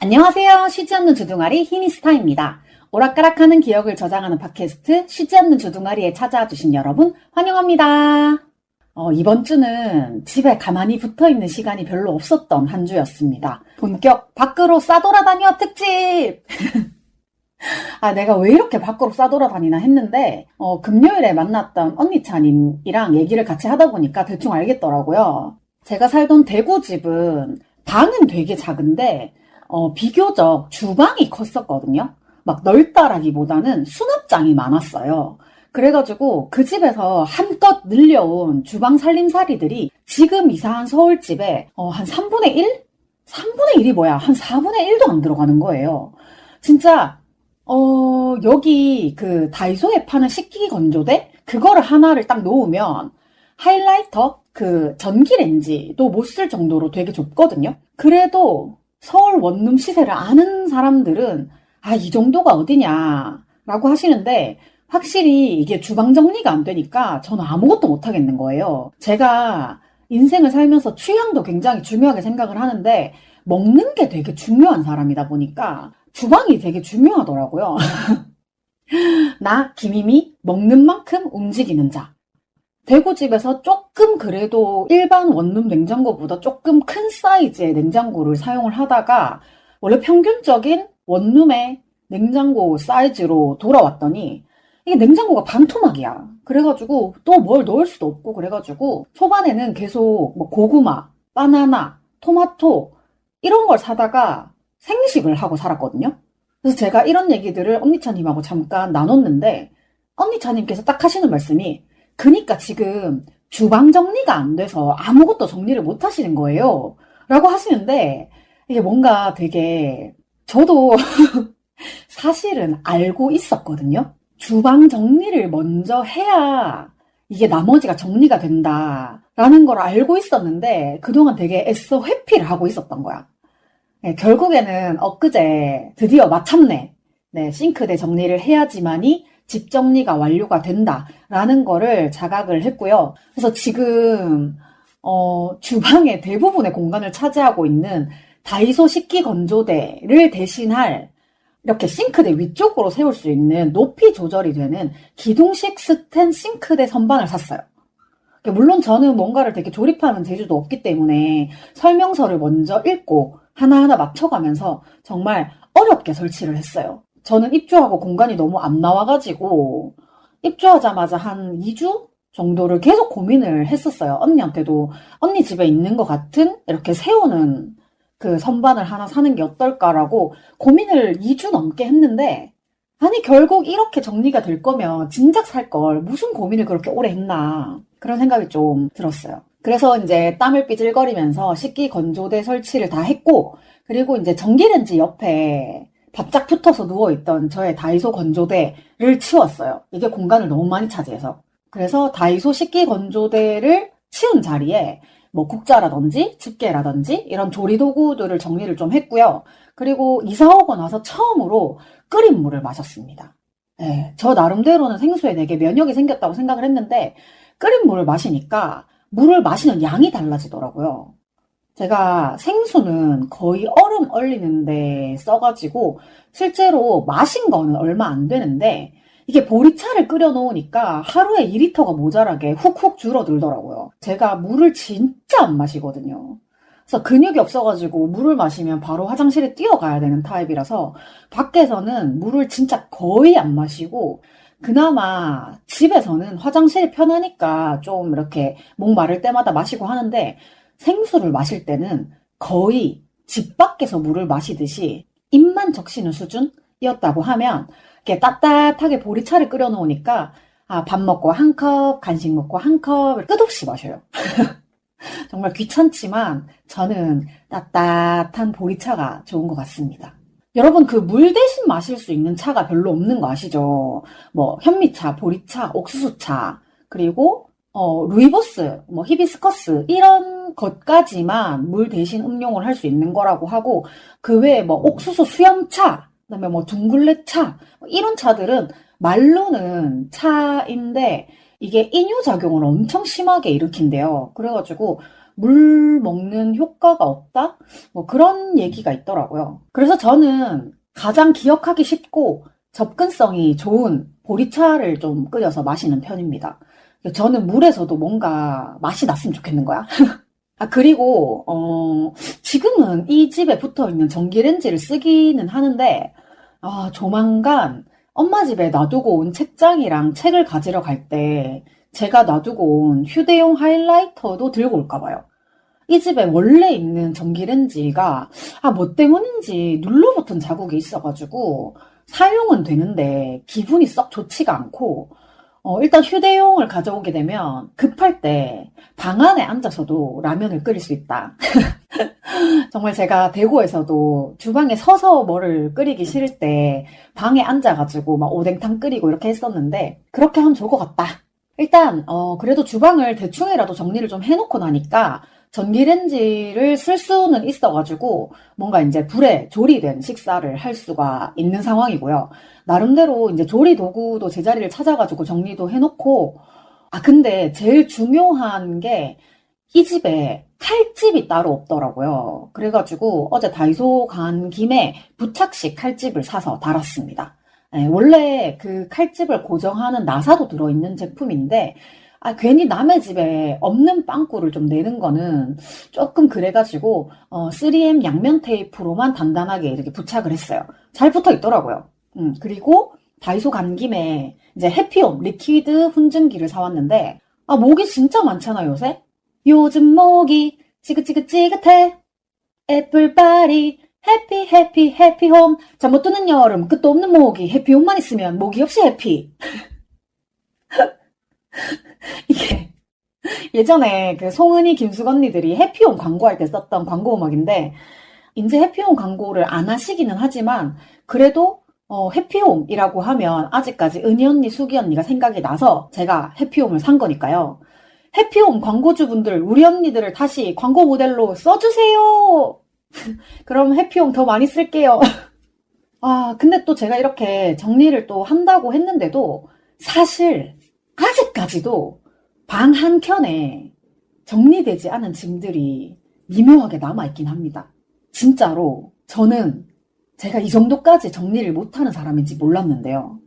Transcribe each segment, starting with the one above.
안녕하세요. 쉬지 않는 주둥아리 히니스타입니다. 오락가락하는 기억을 저장하는 팟캐스트 쉬지 않는 주둥아리에 찾아와 주신 여러분 환영합니다. 이번 주는 집에 가만히 붙어있는 시간이 별로 없었던 한 주였습니다. 본격 밖으로 싸돌아다녀 특집! 내가 왜 이렇게 밖으로 싸돌아다니나 했는데 금요일에 만났던 언니차님이랑 얘기를 같이 하다 보니까 대충 알겠더라고요. 제가 살던 대구 집은 방은 되게 작은데 비교적 주방이 컸었거든요. 막 넓다라기보다는 수납장이 많았어요. 그래가지고 그 집에서 한껏 늘려온 주방 살림살이들이 지금 이사한 서울집에 한 3분의 1? 3분의 1이 뭐야? 한 4분의 1도 안 들어가는 거예요. 진짜 여기 그 다이소에 파는 식기 건조대? 그거를 하나를 딱 놓으면 하이라이터? 그 전기레인지도 못 쓸 정도로 되게 좁거든요. 그래도 서울 원룸 시세를 아는 사람들은 이 정도가 어디냐 라고 하시는데 확실히 이게 주방 정리가 안 되니까 저는 아무것도 못 하겠는 거예요. 제가 인생을 살면서 취향도 굉장히 중요하게 생각을 하는데 먹는 게 되게 중요한 사람이다 보니까 주방이 되게 중요하더라고요. 나 김희미 먹는 만큼 움직이는 자. 대구집에서 조금 그래도 일반 원룸 냉장고보다 조금 큰 사이즈의 냉장고를 사용을 하다가 원래 평균적인 원룸의 냉장고 사이즈로 돌아왔더니 이게 냉장고가 반토막이야. 그래가지고 또 뭘 넣을 수도 없고 그래가지고 초반에는 계속 뭐 고구마, 바나나, 토마토 이런 걸 사다가 생식을 하고 살았거든요. 그래서 제가 이런 얘기들을 언니차님하고 잠깐 나눴는데 언니차님께서 딱 하시는 말씀이 그니까 지금 주방 정리가 안 돼서 아무것도 정리를 못 하시는 거예요. 라고 하시는데 이게 뭔가 되게 저도 사실은 알고 있었거든요. 주방 정리를 먼저 해야 이게 나머지가 정리가 된다라는 걸 알고 있었는데 그동안 되게 애써 회피를 하고 있었던 거야. 결국에는 엊그제 드디어 마침내 싱크대 정리를 해야지만이 집 정리가 완료가 된다라는 거를 자각을 했고요. 그래서 지금 주방의 대부분의 공간을 차지하고 있는 다이소 식기 건조대를 대신할 이렇게 싱크대 위쪽으로 세울 수 있는 높이 조절이 되는 기둥식 스텐 싱크대 선반을 샀어요. 물론 저는 뭔가를 되게 조립하는 재주도 없기 때문에 설명서를 먼저 읽고 하나하나 맞춰가면서 정말 어렵게 설치를 했어요. 저는 입주하고 공간이 너무 안 나와가지고 입주하자마자 한 2주 정도를 계속 고민을 했었어요. 언니한테도 언니 집에 있는 것 같은 이렇게 세우는 그 선반을 하나 사는 게 어떨까라고 고민을 2주 넘게 했는데 아니 결국 이렇게 정리가 될 거면 진작 살 걸 무슨 고민을 그렇게 오래 했나 그런 생각이 좀 들었어요. 그래서 이제 땀을 삐질거리면서 식기 건조대 설치를 다 했고 그리고 이제 전기레인지 옆에 바짝 붙어서 누워있던 저의 다이소 건조대를 치웠어요. 이게 공간을 너무 많이 차지해서. 그래서 다이소 식기 건조대를 치운 자리에 뭐 국자라든지 집게라든지 이런 조리도구들을 정리를 좀 했고요. 그리고 이사 오고 나서 처음으로 끓인 물을 마셨습니다. 저 나름대로는 생수에 되게 면역이 생겼다고 생각을 했는데 끓인 물을 마시니까 물을 마시는 양이 달라지더라고요. 제가 생수는 거의 얼음 얼리는데 써가지고 실제로 마신 거는 얼마 안 되는데 이게 보리차를 끓여 놓으니까 하루에 2리터가 모자라게 훅훅 줄어들더라고요. 제가 물을 진짜 안 마시거든요. 그래서 근육이 없어가지고 물을 마시면 바로 화장실에 뛰어가야 되는 타입이라서 밖에서는 물을 진짜 거의 안 마시고 그나마 집에서는 화장실이 편하니까 좀 이렇게 목 마를 때마다 마시고 하는데 생수를 마실 때는 거의 집 밖에서 물을 마시듯이 입만 적시는 수준이었다고 하면 이렇게 따뜻하게 보리차를 끓여 놓으니까 밥 먹고 한 컵, 간식 먹고 한 컵을 끝없이 마셔요. 정말 귀찮지만 저는 따뜻한 보리차가 좋은 것 같습니다. 여러분 그 물 대신 마실 수 있는 차가 별로 없는 거 아시죠? 뭐 현미차, 보리차, 옥수수차 그리고 루이보스, 뭐 히비스커스 이런 것까지만 물 대신 음용을 할 수 있는 거라고 하고 그 외에 뭐 옥수수 수염차, 그다음에 뭐 둥글레차 이런 차들은 말로는 차인데 이게 이뇨작용을 엄청 심하게 일으킨대요. 그래가지고 물 먹는 효과가 없다? 뭐 그런 얘기가 있더라고요. 그래서 저는 가장 기억하기 쉽고 접근성이 좋은 보리차를 좀 끓여서 마시는 편입니다. 저는 물에서도 뭔가 맛이 났으면 좋겠는 거야. 아, 그리고, 지금은 이 집에 붙어 있는 전기레인지를 쓰기는 하는데, 조만간 엄마 집에 놔두고 온 책장이랑 책을 가지러 갈 때 제가 놔두고 온 휴대용 하이라이터도 들고 올까 봐요. 이 집에 원래 있는 전기레인지가, 뭐 때문인지 눌러붙은 자국이 있어가지고, 사용은 되는데 기분이 썩 좋지가 않고, 일단 휴대용을 가져오게 되면 급할 때 방 안에 앉아서도 라면을 끓일 수 있다. 정말 제가 대구에서도 주방에 서서 뭐를 끓이기 싫을 때 방에 앉아가지고 막 오뎅탕 끓이고 이렇게 했었는데 그렇게 하면 좋을 것 같다. 일단 그래도 주방을 대충이라도 정리를 좀 해놓고 나니까 전기레인지를 쓸 수는 있어가지고 뭔가 이제 불에 조리된 식사를 할 수가 있는 상황이고요. 나름대로 이제 조리 도구도 제자리를 찾아가지고 정리도 해놓고 근데 제일 중요한 게 이 집에 칼집이 따로 없더라고요. 그래가지고 어제 다이소 간 김에 부착식 칼집을 사서 달았습니다. 네, 원래 그 칼집을 고정하는 나사도 들어있는 제품인데 괜히 남의 집에 없는 빵꾸를 좀 내는 거는 조금 그래가지고 3M 양면 테이프로만 단단하게 이렇게 부착을 했어요. 잘 붙어 있더라고요. 그리고 다이소 간 김에 이제 해피홈 리퀴드 훈증기를 사왔는데 모기 진짜 많잖아 요새. 요즘 모기 지긋지긋지긋해. 애플파리 해피 해피 해피홈. 잠 못 드는 여름 끝도 없는 모기. 해피홈만 있으면 모기 없이 해피. 이게 예전에 그 송은이 김숙 언니들이 해피홈 광고할 때 썼던 광고 음악인데 이제 해피홈 광고를 안 하시기는 하지만 그래도 해피홈이라고 하면 아직까지 은희 언니, 수기 언니가 생각이 나서 제가 해피홈을 산 거니까요. 해피홈 광고주분들 우리 언니들을 다시 광고 모델로 써주세요. 그럼 해피홈 더 많이 쓸게요. 근데 또 제가 이렇게 정리를 또 한다고 했는데도 사실 아직까지도 방 한켠에 정리되지 않은 짐들이 미묘하게 남아있긴 합니다. 진짜로 저는 제가 이 정도까지 정리를 못하는 사람인지 몰랐는데요.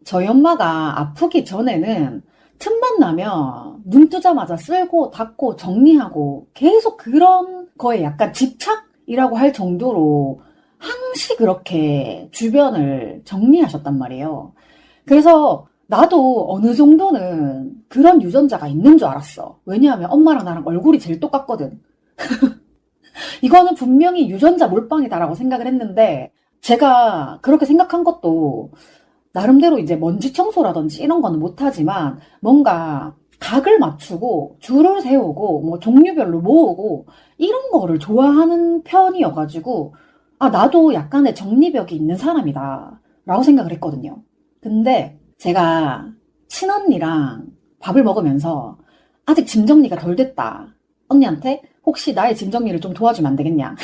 저희 엄마가 아프기 전에는 틈만 나면 눈 뜨자마자 쓸고 닦고 정리하고 계속 그런 거에 약간 집착이라고 할 정도로 항시 그렇게 주변을 정리하셨단 말이에요. 그래서 나도 어느 정도는 그런 유전자가 있는 줄 알았어. 왜냐하면 엄마랑 나랑 얼굴이 제일 똑같거든. 이거는 분명히 유전자 몰빵이다라고 생각을 했는데 제가 그렇게 생각한 것도 나름대로 이제 먼지 청소라든지 이런 거는 못하지만 뭔가 각을 맞추고 줄을 세우고 뭐 종류별로 모으고 이런 거를 좋아하는 편이어가지고 나도 약간의 정리벽이 있는 사람이다 라고 생각을 했거든요. 근데 제가 친언니랑 밥을 먹으면서 아직 짐 정리가 덜 됐다. 언니한테 혹시 나의 짐 정리를 좀 도와주면 안 되겠냐.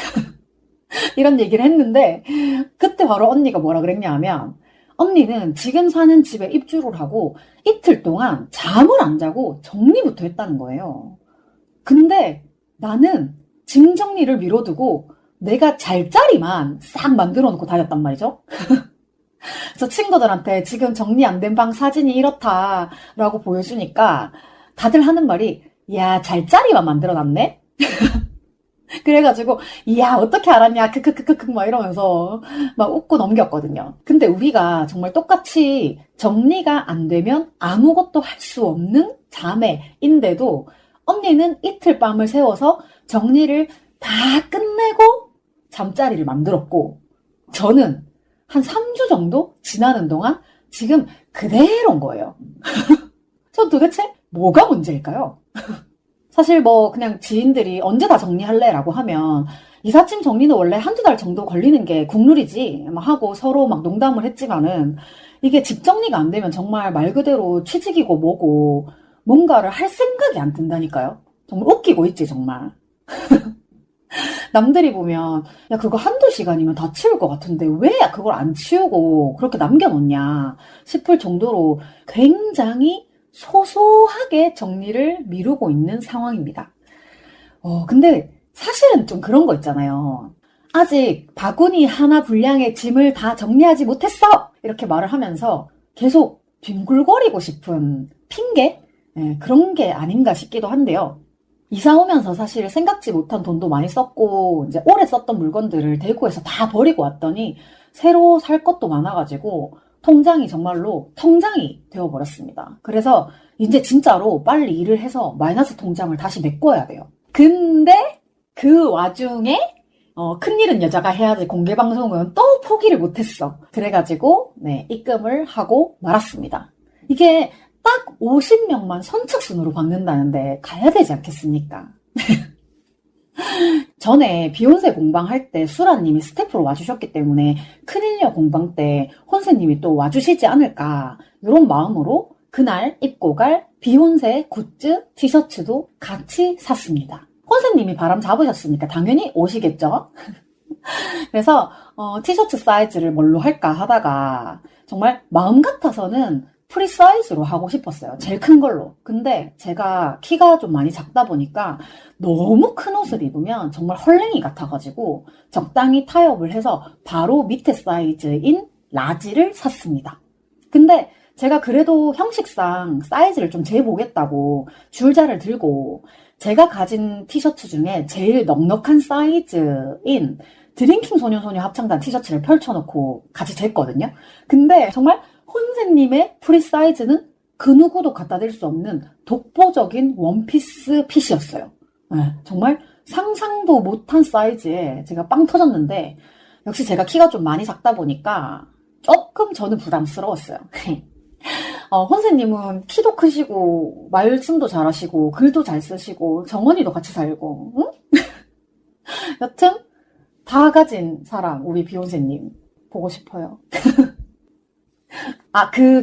이런 얘기를 했는데 그때 바로 언니가 뭐라 그랬냐 하면 언니는 지금 사는 집에 입주를 하고 이틀 동안 잠을 안 자고 정리부터 했다는 거예요. 근데 나는 짐 정리를 미뤄두고 내가 잘 자리만 싹 만들어 놓고 다녔단 말이죠. 그래서 친구들한테 지금 정리 안 된 방 사진이 이렇다라고 보여주니까 다들 하는 말이 야, 잘 자리만 만들어 놨네? 그래가지고 이야 어떻게 알았냐 크크크크크 막 이러면서 막 웃고 넘겼거든요. 근데 우리가 정말 똑같이 정리가 안 되면 아무것도 할 수 없는 자매인데도 언니는 이틀 밤을 새워서 정리를 다 끝내고 잠자리를 만들었고 저는 한 3주 정도 지나는 동안 지금 그대로인 거예요. 전 도대체 뭐가 문제일까요? 사실 뭐 그냥 지인들이 언제 다 정리할래? 라고 하면 이삿짐 정리는 원래 한두 달 정도 걸리는 게 국룰이지 막 하고 서로 막 농담을 했지만은 이게 집 정리가 안 되면 정말 말 그대로 취직이고 뭐고 뭔가를 할 생각이 안 든다니까요. 정말 웃기고 있지 정말. 남들이 보면 야 그거 한두 시간이면 다 치울 것 같은데 왜 그걸 안 치우고 그렇게 남겨놓냐 싶을 정도로 굉장히 소소하게 정리를 미루고 있는 상황입니다. 근데 사실은 좀 그런 거 있잖아요. 아직 바구니 하나 분량의 짐을 다 정리하지 못했어! 이렇게 말을 하면서 계속 뒹굴거리고 싶은 핑계? 예, 그런 게 아닌가 싶기도 한데요. 이사 오면서 사실 생각지 못한 돈도 많이 썼고, 이제 오래 썼던 물건들을 대구에서 다 버리고 왔더니, 새로 살 것도 많아가지고, 통장이 정말로 통장이 되어버렸습니다. 그래서 이제 진짜로 빨리 일을 해서 마이너스 통장을 다시 메꿔야 돼요. 근데 그 와중에 큰일은 여자가 해야지 공개방송은 또 포기를 못했어. 그래가지고 네, 입금을 하고 말았습니다. 이게 딱 50명만 선착순으로 받는다는데 가야 되지 않겠습니까? 전에 비욘세 공방 할 때 수라님이 스태프로 와주셨기 때문에 큰일녀 공방 때 혼세님이 또 와주시지 않을까 이런 마음으로 그날 입고 갈 비욘세 굿즈 티셔츠도 같이 샀습니다. 혼세님이 바람 잡으셨으니까 당연히 오시겠죠? 그래서 티셔츠 사이즈를 뭘로 할까 하다가 정말 마음 같아서는 프리 사이즈로 하고 싶었어요. 제일 큰 걸로. 근데 제가 키가 좀 많이 작다 보니까 너무 큰 옷을 입으면 정말 헐랭이 같아가지고 적당히 타협을 해서 바로 밑에 사이즈인 라지를 샀습니다. 근데 제가 그래도 형식상 사이즈를 좀 재보겠다고 줄자를 들고 제가 가진 티셔츠 중에 제일 넉넉한 사이즈인 드링킹 소녀소녀 합창단 티셔츠를 펼쳐놓고 같이 쟀거든요. 근데 정말 혼세님의 프리 사이즈는 그 누구도 갖다 댈 수 없는 독보적인 원피스 핏이었어요. 네, 정말 상상도 못한 사이즈에 제가 빵 터졌는데 역시 제가 키가 좀 많이 작다 보니까 조금 저는 부담스러웠어요. 혼세님은 키도 크시고 말씀도 잘하시고 글도 잘 쓰시고 정원이도 같이 살고 응? 여튼 다 가진 사람 우리 비욘세님 보고 싶어요.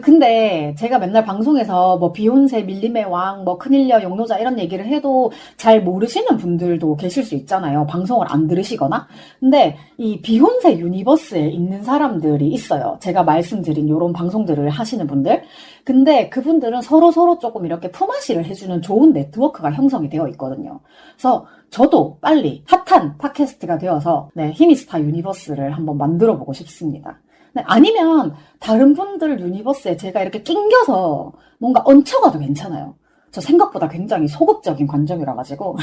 근데 제가 맨날 방송에서 뭐 비욘세, 밀림의 왕, 뭐 큰일녀, 용노자 이런 얘기를 해도 잘 모르시는 분들도 계실 수 있잖아요. 방송을 안 들으시거나. 근데 이 비욘세 유니버스에 있는 사람들이 있어요. 제가 말씀드린 이런 방송들을 하시는 분들. 근데 그분들은 서로 조금 이렇게 품앗이를 해주는 좋은 네트워크가 형성이 되어 있거든요. 그래서 저도 빨리 핫한 팟캐스트가 되어서 네, 히미스타 유니버스를 한번 만들어 보고 싶습니다. 네, 아니면 다른 분들 유니버스에 제가 이렇게 낑겨서 뭔가 얹혀가도 괜찮아요. 저 생각보다 굉장히 소극적인 관점이라 가지고.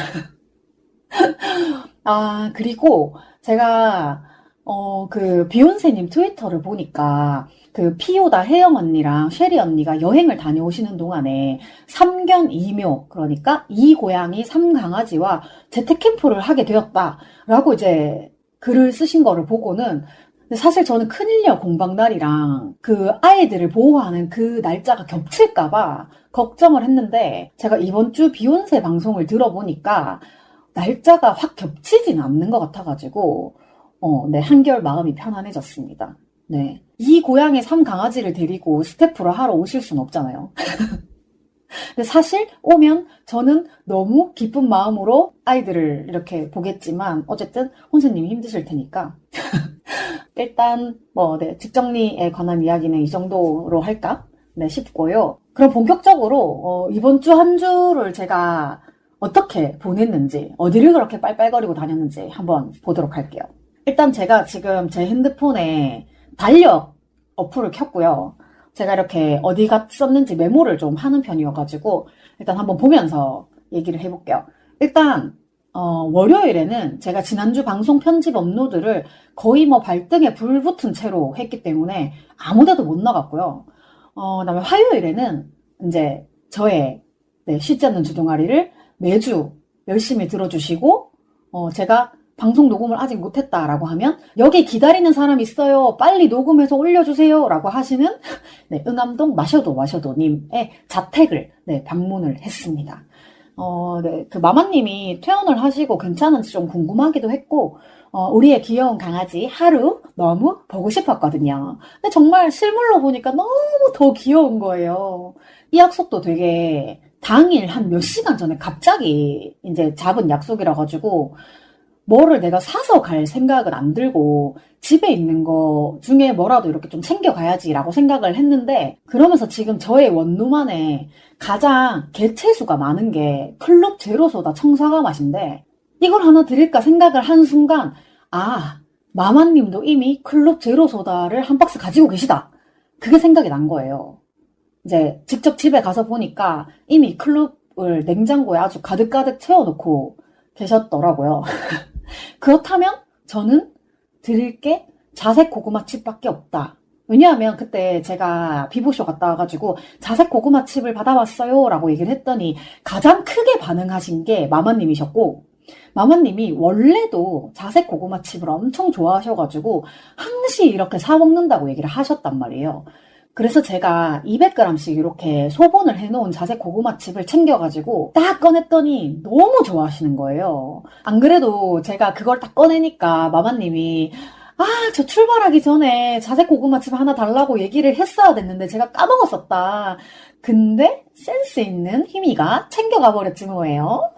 그리고 제가 그 비욘세님 트위터를 보니까 그 피오다 혜영 언니랑 쉐리 언니가 여행을 다녀오시는 동안에 3견 2묘, 그러니까 2고양이 3강아지와 재택캠프를 하게 되었다라고 이제 글을 쓰신 거를 보고는 근데 사실 저는 큰일녀 공방날이랑 그 아이들을 보호하는 그 날짜가 겹칠까봐 걱정을 했는데 제가 이번 주 비욘세 방송을 들어보니까 날짜가 확 겹치진 않는 것 같아가지고 네, 한결 마음이 편안해졌습니다. 네. 이 고양이 3강아지를 데리고 스태프로 하러 오실 순 없잖아요. 근데 사실 오면 저는 너무 기쁜 마음으로 아이들을 이렇게 보겠지만 어쨌든 혼세님이 힘드실 테니까 일단 네, 집 정리에 관한 이야기는 이 정도로 할까? 네, 싶고요. 그럼 본격적으로 이번 주 한 주를 제가 어떻게 보냈는지, 어디를 그렇게 빨빨거리고 다녔는지 한번 보도록 할게요. 일단 제가 지금 제 핸드폰에 달력 어플을 켰고요. 제가 이렇게 어디 갔었는지 메모를 좀 하는 편이어가지고 일단 한번 보면서 얘기를 해볼게요. 일단 월요일에는 제가 지난주 방송 편집 업로드를 거의 뭐 발등에 불 붙은 채로 했기 때문에 아무데도 못 나갔고요. 그다음에 화요일에는 이제 저의 네, 쉬지 않는 주둥아리를 매주 열심히 들어주시고 제가 방송 녹음을 아직 못했다라고 하면 여기 기다리는 사람 있어요. 빨리 녹음해서 올려주세요. 라고 하시는 네, 응암동 마셔도님의 자택을 네, 방문을 했습니다. 네, 그 마마님이 퇴원을 하시고 괜찮은지 좀 궁금하기도 했고, 우리의 귀여운 강아지 하루 너무 보고 싶었거든요. 근데 정말 실물로 보니까 너무 더 귀여운 거예요. 이 약속도 되게 당일 한 몇 시간 전에 갑자기 이제 잡은 약속이라 가지고, 뭐를 내가 사서 갈 생각은 안 들고 집에 있는 거 중에 뭐라도 이렇게 좀 챙겨가야지라고 생각을 했는데 그러면서 지금 저의 원룸 안에 가장 개체수가 많은 게 클럽 제로소다 청사과 맛인데 이걸 하나 드릴까 생각을 한 순간, 아, 마마님도 이미 클럽 제로소다를 한 박스 가지고 계시다. 그게 생각이 난 거예요. 이제 직접 집에 가서 보니까 이미 클럽을 냉장고에 아주 가득가득 채워놓고 계셨더라고요. 그렇다면 저는 드릴 게 자색 고구마칩밖에 없다. 왜냐하면 그때 제가 비보쇼 갔다 와가지고 자색 고구마칩을 받아왔어요 라고 얘기를 했더니 가장 크게 반응하신 게 마마님이셨고, 마마님이 원래도 자색 고구마칩을 엄청 좋아하셔가지고 항시 이렇게 사 먹는다고 얘기를 하셨단 말이에요. 그래서 제가 200g씩 이렇게 소분을 해놓은 자색 고구마칩을 챙겨가지고 딱 꺼냈더니 너무 좋아하시는 거예요. 안 그래도 제가 그걸 딱 꺼내니까 마마님이 저 출발하기 전에 자색 고구마칩 하나 달라고 얘기를 했어야 됐는데 제가 까먹었었다. 근데 센스 있는 희미가 챙겨가 버렸지 뭐예요.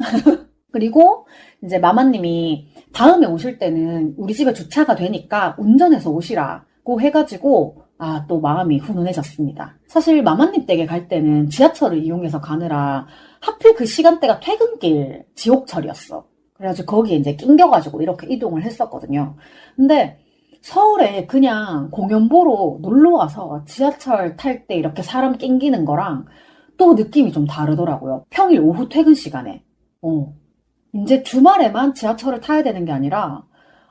그리고 이제 마마님이 다음에 오실 때는 우리 집에 주차가 되니까 운전해서 오시라고 해가지고 또 마음이 훈훈해졌습니다. 사실 마마님 댁에 갈 때는 지하철을 이용해서 가느라 하필 그 시간대가 퇴근길 지옥철이었어. 그래가지고 거기에 이제 낑겨가지고 이렇게 이동을 했었거든요. 근데 서울에 그냥 공연 보러 놀러 와서 지하철 탈 때 이렇게 사람 낑기는 거랑 또 느낌이 좀 다르더라고요. 평일 오후 퇴근 시간에. 이제 주말에만 지하철을 타야 되는 게 아니라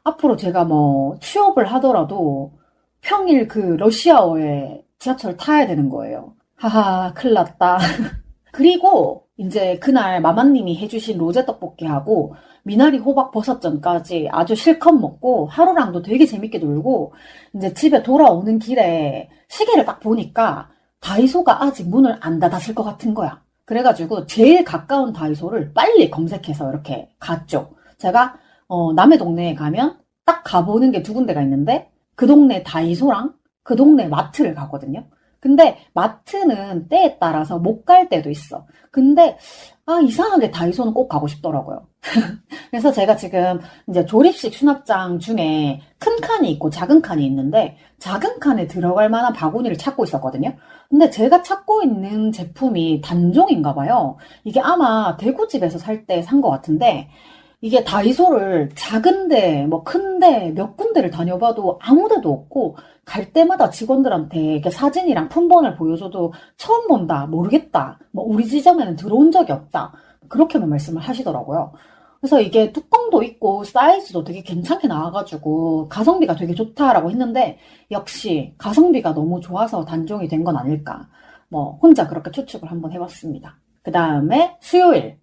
앞으로 제가 뭐 취업을 하더라도 평일 그 러시아어에 지하철 타야 되는 거예요. 하하, 큰일 났다. 그리고 이제 그날 마마님이 해주신 로제 떡볶이하고 미나리 호박 버섯전까지 아주 실컷 먹고 하루랑도 되게 재밌게 놀고 이제 집에 돌아오는 길에 시계를 딱 보니까 다이소가 아직 문을 안 닫았을 것 같은 거야. 그래가지고 제일 가까운 다이소를 빨리 검색해서 이렇게 갔죠. 제가 남의 동네에 가면 딱 가보는 게 두 군데가 있는데 그 동네 다이소랑 그 동네 마트를 가거든요. 근데 마트는 때에 따라서 못 갈 때도 있어. 근데 이상하게 다이소는 꼭 가고 싶더라고요. 그래서 제가 지금 이제 조립식 수납장 중에 큰 칸이 있고 작은 칸이 있는데 작은 칸에 들어갈 만한 바구니를 찾고 있었거든요. 근데 제가 찾고 있는 제품이 단종인가 봐요. 이게 아마 대구집에서 살 때 산 것 같은데 이게 다이소를 작은데 뭐 큰데 몇 군데를 다녀봐도 아무 데도 없고 갈 때마다 직원들한테 이렇게 사진이랑 품번을 보여줘도 처음 본다, 모르겠다, 뭐 우리 지점에는 들어온 적이 없다, 그렇게만 말씀을 하시더라고요. 그래서 이게 뚜껑도 있고 사이즈도 되게 괜찮게 나와가지고 가성비가 되게 좋다라고 했는데 역시 가성비가 너무 좋아서 단종이 된 건 아닐까, 뭐 혼자 그렇게 추측을 한번 해봤습니다. 그 다음에 수요일,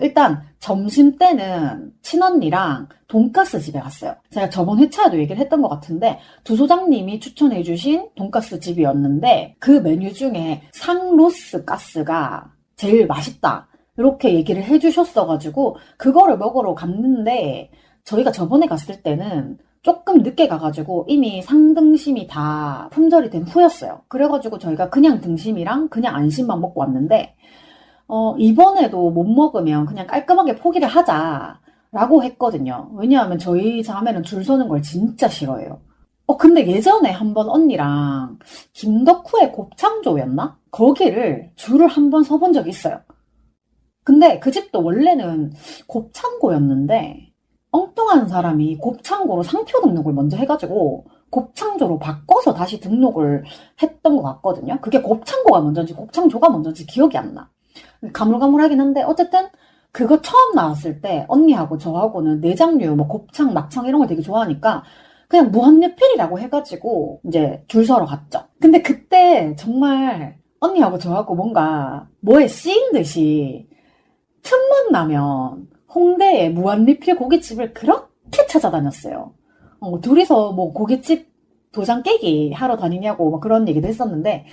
일단 점심 때는 친언니랑 돈가스 집에 갔어요. 제가 저번 회차에도 얘기를 했던 것 같은데 두 소장님이 추천해주신 돈가스 집이었는데 그 메뉴 중에 상로스 가스가 제일 맛있다, 이렇게 얘기를 해주셨어가지고 그거를 먹으러 갔는데 저희가 저번에 갔을 때는 조금 늦게 가가지고 이미 상등심이 다 품절이 된 후였어요. 그래가지고 저희가 그냥 등심이랑 그냥 안심만 먹고 왔는데 이번에도 못 먹으면 그냥 깔끔하게 포기를 하자라고 했거든요. 왜냐하면 저희 자매는 줄 서는 걸 진짜 싫어해요. 근데 예전에 한번 언니랑 김덕후의 곱창조였나? 거기를 줄을 한번 서본 적이 있어요. 근데 그 집도 원래는 곱창고였는데 엉뚱한 사람이 곱창고로 상표 등록을 먼저 해가지고 곱창조로 바꿔서 다시 등록을 했던 것 같거든요. 그게 곱창고가 먼저인지 곱창조가 먼저인지 기억이 안 나. 가물가물하긴 한데 어쨌든 그거 처음 나왔을 때 언니하고 저하고는 내장류, 뭐 곱창, 막창 이런 걸 되게 좋아하니까 그냥 무한리필이라고 해가지고 이제 줄 서러 갔죠. 근데 그때 정말 언니하고 저하고 뭔가 뭐에 씌인 듯이 틈만 나면 홍대에 무한리필 고깃집을 그렇게 찾아다녔어요. 둘이서 뭐 고깃집 도장 깨기 하러 다니냐고 뭐 그런 얘기도 했었는데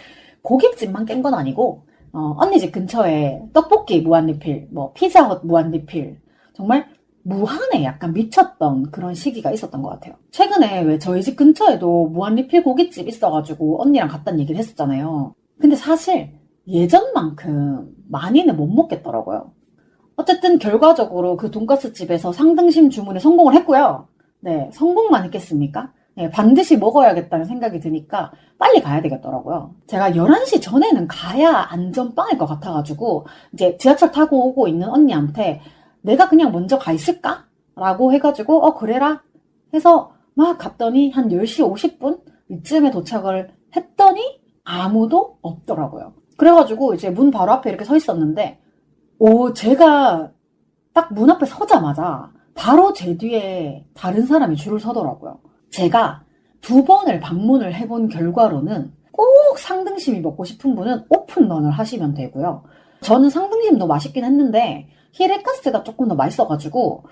고깃집만 깬 건 아니고 언니 집 근처에 떡볶이 무한리필, 뭐 피자헛 무한리필, 정말 무한에 약간 미쳤던 그런 시기가 있었던 것 같아요. 최근에 왜 저희 집 근처에도 무한리필 고깃집 있어가지고 언니랑 갔다는 얘기를 했었잖아요. 근데 사실 예전만큼 많이는 못 먹겠더라고요. 어쨌든 결과적으로 그 돈가스 집에서 상등심 주문에 성공을 했고요. 네, 성공만 했겠습니까? 네, 반드시 먹어야겠다는 생각이 드니까 빨리 가야 되겠더라고요. 제가 11시 전에는 가야 안전빵일 것 같아가지고 이제 지하철 타고 오고 있는 언니한테 내가 그냥 먼저 가 있을까? 라고 해가지고 그래라 해서 막 갔더니 한 10시 50분 이쯤에 도착을 했더니 아무도 없더라고요. 그래가지고 이제 문 바로 앞에 이렇게 서 있었는데 제가 딱 문 앞에 서자마자 바로 제 뒤에 다른 사람이 줄을 서더라고요. 제가 2번을 방문을 해본 결과로는 꼭 상등심이 먹고 싶은 분은 오픈런을 하시면 되고요. 저는 상등심도 맛있긴 했는데 히레카스가 조금 더 맛있어가지고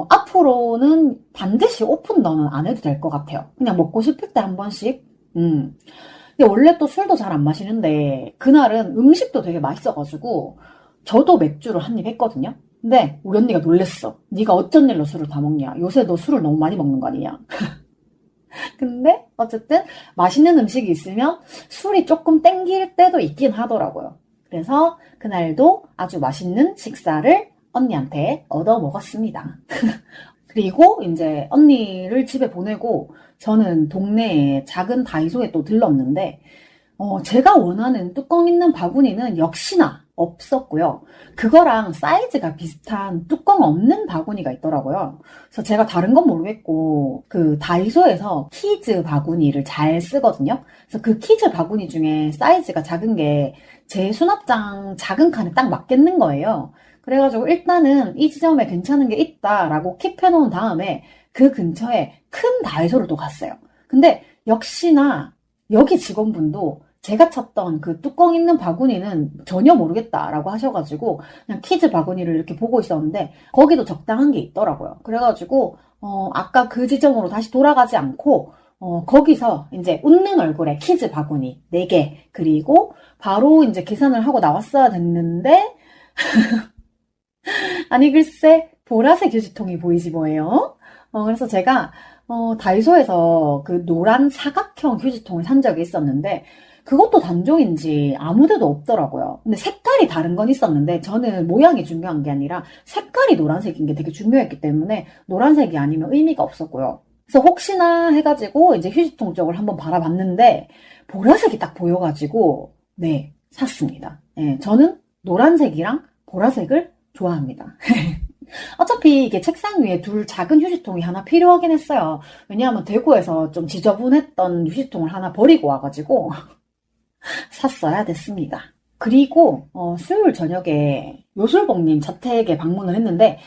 앞으로는 반드시 오픈런은 안 해도 될 것 같아요. 그냥 먹고 싶을 때 한 번씩. 근데 원래 또 술도 잘 안 마시는데 그날은 음식도 되게 맛있어가지고 저도 맥주를 한 입 했거든요. 근데 우리 언니가 놀랬어. 네가 어쩐 일로 술을 다 먹냐. 요새 너 술을 너무 많이 먹는 거 아니냐. 근데 어쨌든 맛있는 음식이 있으면 술이 조금 땡길 때도 있긴 하더라고요. 그래서 그날도 아주 맛있는 식사를 언니한테 얻어 먹었습니다. 그리고 이제 언니를 집에 보내고 저는 동네에 작은 다이소에 또 들렀는데 제가 원하는 뚜껑 있는 바구니는 역시나 없었고요. 그거랑 사이즈가 비슷한 뚜껑 없는 바구니가 있더라고요. 그래서 제가 다른 건 모르겠고 그 다이소에서 키즈 바구니를 잘 쓰거든요. 그래서 그 키즈 바구니 중에 사이즈가 작은 게 제 수납장 작은 칸에 딱 맞겠는 거예요. 그래가지고 일단은 이 지점에 괜찮은 게 있다라고 킵해놓은 다음에 그 근처에 큰 다이소를 또 갔어요. 근데 역시나 여기 직원분도 제가 찾던 그 뚜껑 있는 바구니는 전혀 모르겠다라고 하셔가지고 그냥 키즈 바구니를 이렇게 보고 있었는데 거기도 적당한 게 있더라고요. 그래가지고 아까 그 지점으로 다시 돌아가지 않고 거기서 이제 웃는 얼굴에 키즈 바구니 4개 그리고 바로 이제 계산을 하고 나왔어야 됐는데 아니 글쎄 보라색 휴지통이 보이지 뭐예요. 그래서 제가 다이소에서 그 노란 사각형 휴지통을 산 적이 있었는데 그것도 단종인지 아무 데도 없더라고요. 근데 색깔이 다른 건 있었는데 저는 모양이 중요한 게 아니라 색깔이 노란색인 게 되게 중요했기 때문에 노란색이 아니면 의미가 없었고요. 그래서 혹시나 해가지고 이제 휴지통 쪽을 한번 바라봤는데 보라색이 딱 보여가지고 네, 샀습니다. 네, 저는 노란색이랑 보라색을 좋아합니다. 어차피 이게 책상 위에 둘 작은 휴지통이 하나 필요하긴 했어요. 왜냐하면 대구에서 좀 지저분했던 휴지통을 하나 버리고 와가지고 샀어야 됐습니다. 그리고 수요일 저녁에 요술봉님 자택에 방문을 했는데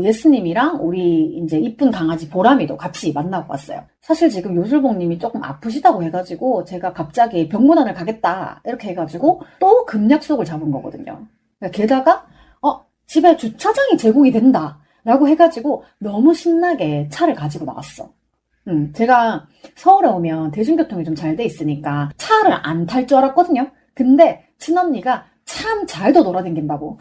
예스님이랑 우리 이제 이쁜 강아지 보람이도 같이 만나고 왔어요. 사실 지금 요술봉님이 조금 아프시다고 해가지고 제가 갑자기 병문안을 가겠다 이렇게 해가지고 또 급약속을 잡은 거거든요. 게다가 집에 주차장이 제공이 된다 라고 해가지고 너무 신나게 차를 가지고 나왔어. 제가 서울에 오면 대중교통이 좀 잘 돼 있으니까 차를 안 탈 줄 알았거든요. 근데 친언니가 참 잘도 돌아다닌다고.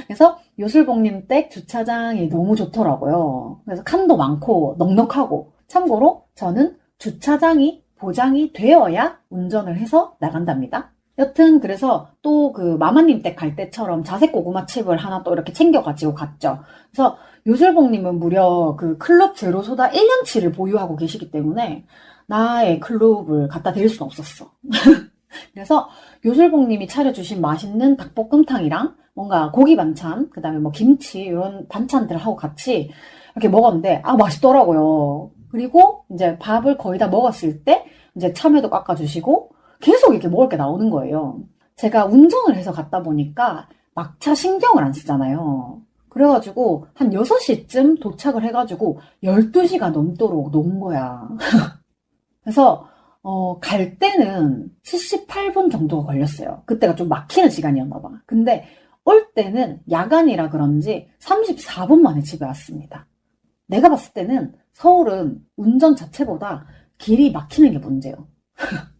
그래서 요술봉님 댁 주차장이 너무 좋더라고요. 그래서 칸도 많고 넉넉하고 참고로 저는 주차장이 보장이 되어야 운전을 해서 나간답니다. 여튼 그래서 또 그 마마님 댁 갈 때처럼 자색 고구마 칩을 하나 또 이렇게 챙겨가지고 갔죠. 그래서 요술봉님은 무려 그 클럽 제로소다 1년치를 보유하고 계시기 때문에 나의 클럽을 갖다 드릴 수는 없었어. 그래서 요술봉님이 차려주신 맛있는 닭볶음탕이랑 뭔가 고기 반찬, 그 다음에 뭐 김치 이런 반찬들하고 같이 이렇게 먹었는데 맛있더라고요. 그리고 이제 밥을 거의 다 먹었을 때 이제 참외도 깎아주시고 계속 이렇게 먹을 게 나오는 거예요. 제가 운전을 해서 갔다 보니까 막차 신경을 안 쓰잖아요. 그래가지고 한 6시쯤 도착을 해가지고 12시가 넘도록 논 거야. 그래서 갈 때는 78분 정도가 걸렸어요. 그때가 좀 막히는 시간이었나 봐. 근데 올 때는 야간이라 그런지 34분 만에 집에 왔습니다. 내가 봤을 때는 서울은 운전 자체보다 길이 막히는 게 문제예요.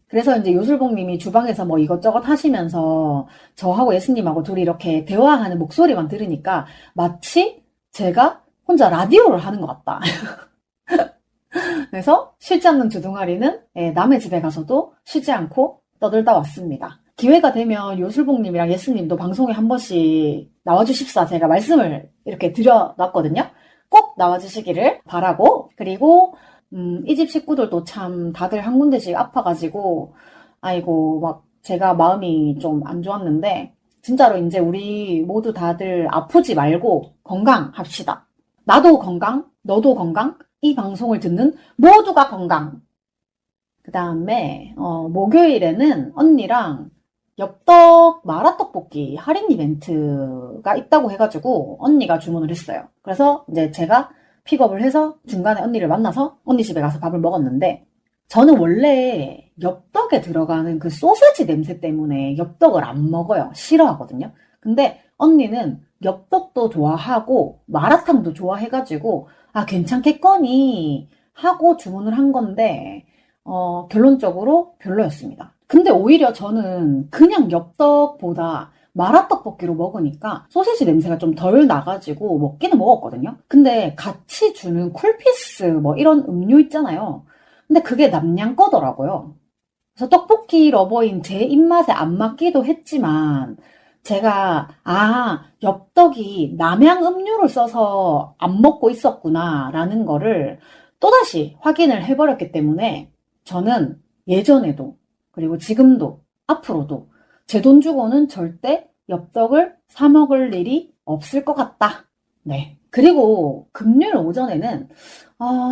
그래서 이제 요술봉님이 주방에서 뭐 이것저것 하시면서 저하고 예수님하고 둘이 이렇게 대화하는 목소리만 들으니까 마치 제가 혼자 라디오를 하는 것 같다. 그래서 쉬지 않는 주둥아리는 남의 집에 가서도 쉬지 않고 떠들다 왔습니다. 기회가 되면 요술봉님이랑 예수님도 방송에 한 번씩 나와주십사 제가 말씀을 이렇게 드려놨거든요. 꼭 나와주시기를 바라고 그리고 이 집 식구들도 참 다들 한 군데씩 아파가지고 아이고 막 제가 마음이 좀 안 좋았는데 진짜로 이제 우리 모두 다들 아프지 말고 건강합시다. 나도 건강, 너도 건강, 이 방송을 듣는 모두가 건강. 그 다음에 목요일에는 언니랑 엽떡 마라떡볶이 할인 이벤트가 있다고 해가지고 언니가 주문을 했어요. 그래서 이제 제가 픽업을 해서 중간에 언니를 만나서 언니 집에 가서 밥을 먹었는데, 저는 원래 엽떡에 들어가는 그 소세지 냄새 때문에 엽떡을 안 먹어요. 싫어하거든요. 근데 언니는 엽떡도 좋아하고 마라탕도 좋아해가지고 아 괜찮겠거니 하고 주문을 한 건데 결론적으로 별로였습니다. 근데 오히려 저는 그냥 엽떡보다 마라떡볶이로 먹으니까 소시지 냄새가 좀 덜 나가지고 먹기는 먹었거든요. 근데 같이 주는 쿨피스 뭐 이런 음료 있잖아요. 근데 그게 남양 거더라고요. 그래서 떡볶이 러버인 제 입맛에 안 맞기도 했지만 제가 엽떡이 남양 음료를 써서 안 먹고 있었구나 라는 거를 또다시 확인을 해버렸기 때문에 저는 예전에도 그리고 지금도 앞으로도 제 돈 주고는 절대 엽떡을 사 먹을 일이 없을 것 같다. 네. 그리고 금요일 오전에는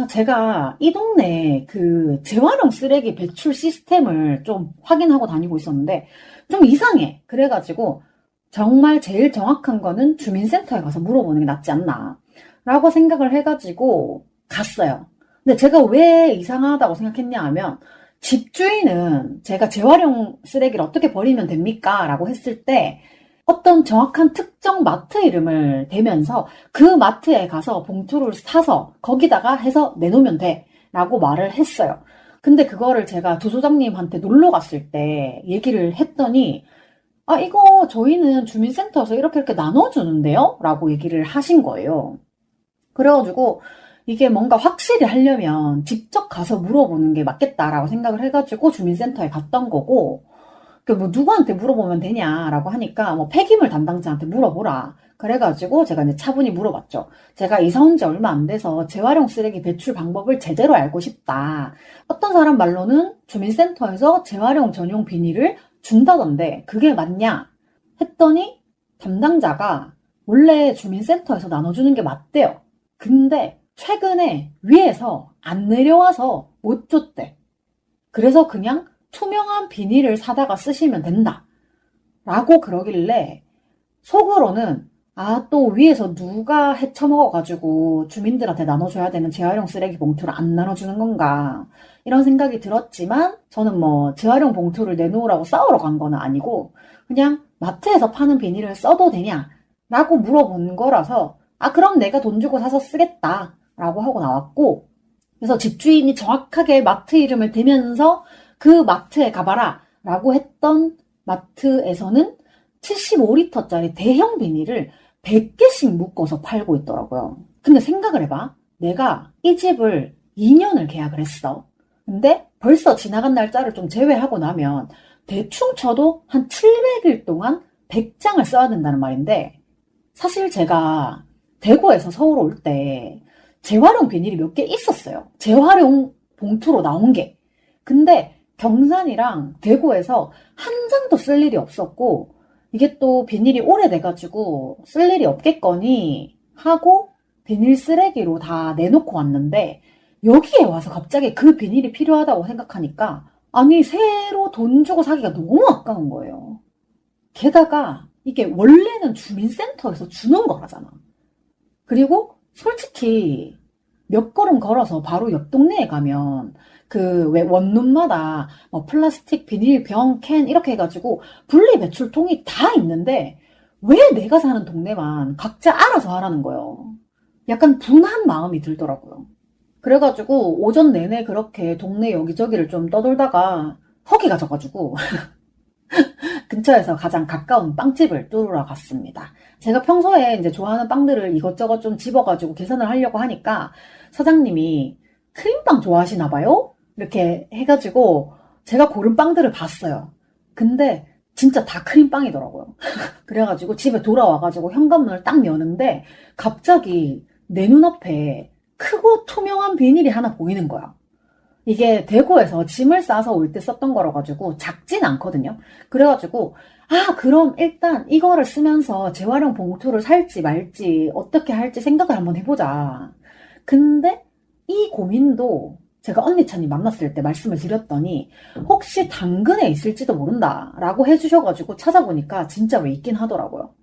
제가 이 동네 그 재활용 쓰레기 배출 시스템을 좀 확인하고 다니고 있었는데 좀 이상해. 그래가지고 정말 제일 정확한 거는 주민센터에 가서 물어보는 게 낫지 않나 라고 생각을 해가지고 갔어요. 근데 제가 왜 이상하다고 생각했냐 하면 집주인은 제가 재활용 쓰레기를 어떻게 버리면 됩니까? 라고 했을 때 어떤 정확한 특정 마트 이름을 대면서 그 마트에 가서 봉투를 사서 거기다가 해서 내놓으면 돼 라고 말을 했어요. 근데 그거를 제가 도소장님한테 놀러 갔을 때 얘기를 했더니 이거 저희는 주민센터에서 이렇게 나눠주는데요? 라고 얘기를 하신 거예요. 그래가지고 이게 뭔가 확실히 하려면 직접 가서 물어보는 게 맞겠다라고 생각을 해가지고 주민센터에 갔던 거고, 뭐 누구한테 물어보면 되냐라고 하니까 뭐 폐기물 담당자한테 물어보라. 그래가지고 제가 이제 차분히 물어봤죠. 제가 이사 온 지 얼마 안 돼서 재활용 쓰레기 배출 방법을 제대로 알고 싶다. 어떤 사람 말로는 주민센터에서 재활용 전용 비닐을 준다던데 그게 맞냐? 했더니 담당자가 원래 주민센터에서 나눠주는 게 맞대요. 근데 최근에 위에서 안 내려와서 못 줬대. 그래서 그냥 투명한 비닐을 사다가 쓰시면 된다. 라고 그러길래 속으로는 또 위에서 누가 헤쳐먹어가지고 주민들한테 나눠줘야 되는 재활용 쓰레기 봉투를 안 나눠주는 건가 이런 생각이 들었지만 저는 뭐 재활용 봉투를 내놓으라고 싸우러 간 건 아니고 그냥 마트에서 파는 비닐을 써도 되냐 라고 물어본 거라서 그럼 내가 돈 주고 사서 쓰겠다 라고 하고 나왔고, 그래서 집주인이 정확하게 마트 이름을 대면서 그 마트에 가봐라 라고 했던 마트에서는 75리터짜리 대형 비닐을 100개씩 묶어서 팔고 있더라고요. 근데 생각을 해봐. 내가 이 집을 2년을 계약을 했어. 근데 벌써 지나간 날짜를 좀 제외하고 나면 대충 쳐도 한 700일 동안 100장을 써야 된다는 말인데, 사실 제가 대구에서 서울 올 때 재활용 비닐이 몇 개 있었어요. 재활용 봉투로 나온 게. 근데 경산이랑 대구에서 한 장도 쓸 일이 없었고, 이게 또 비닐이 오래돼가지고 쓸 일이 없겠거니 하고 비닐 쓰레기로 다 내놓고 왔는데, 여기에 와서 갑자기 그 비닐이 필요하다고 생각하니까 새로 돈 주고 사기가 너무 아까운 거예요. 게다가 이게 원래는 주민센터에서 주는 거라잖아. 그리고 솔직히 몇 걸음 걸어서 바로 옆 동네에 가면 그 왜 원룸마다 뭐 플라스틱, 비닐, 병, 캔 이렇게 해가지고 분리 배출통이 다 있는데 왜 내가 사는 동네만 각자 알아서 하라는 거예요. 약간 분한 마음이 들더라고요. 그래가지고 오전 내내 그렇게 동네 여기저기를 좀 떠돌다가 허기가 져가지고 근처에서 가장 가까운 빵집을 뚫으러 갔습니다. 제가 평소에 이제 좋아하는 빵들을 이것저것 좀 집어가지고 계산을 하려고 하니까 사장님이 크림빵 좋아하시나 봐요? 이렇게 해가지고 제가 고른 빵들을 봤어요. 근데 진짜 다 크림빵이더라고요. 그래가지고 집에 돌아와가지고 현관문을 딱 여는데 갑자기 내 눈앞에 크고 투명한 비닐이 하나 보이는 거야. 이게 대구에서 짐을 싸서 올 때 썼던 거라 가지고 작진 않거든요. 그래가지고 그럼 일단 이거를 쓰면서 재활용 봉투를 살지 말지 어떻게 할지 생각을 한번 해보자. 근데 이 고민도 제가 언니찬이 만났을 때 말씀을 드렸더니 혹시 당근에 있을지도 모른다 라고 해주셔가지고 찾아보니까 진짜 왜 있긴 하더라고요.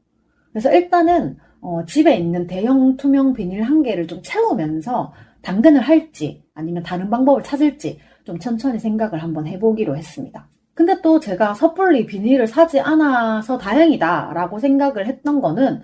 그래서 일단은 집에 있는 대형 투명 비닐 한 개를 좀 채우면서 당근을 할지 아니면 다른 방법을 찾을지 좀 천천히 생각을 한번 해보기로 했습니다. 근데 또 제가 섣불리 비닐을 사지 않아서 다행이다 라고 생각을 했던 거는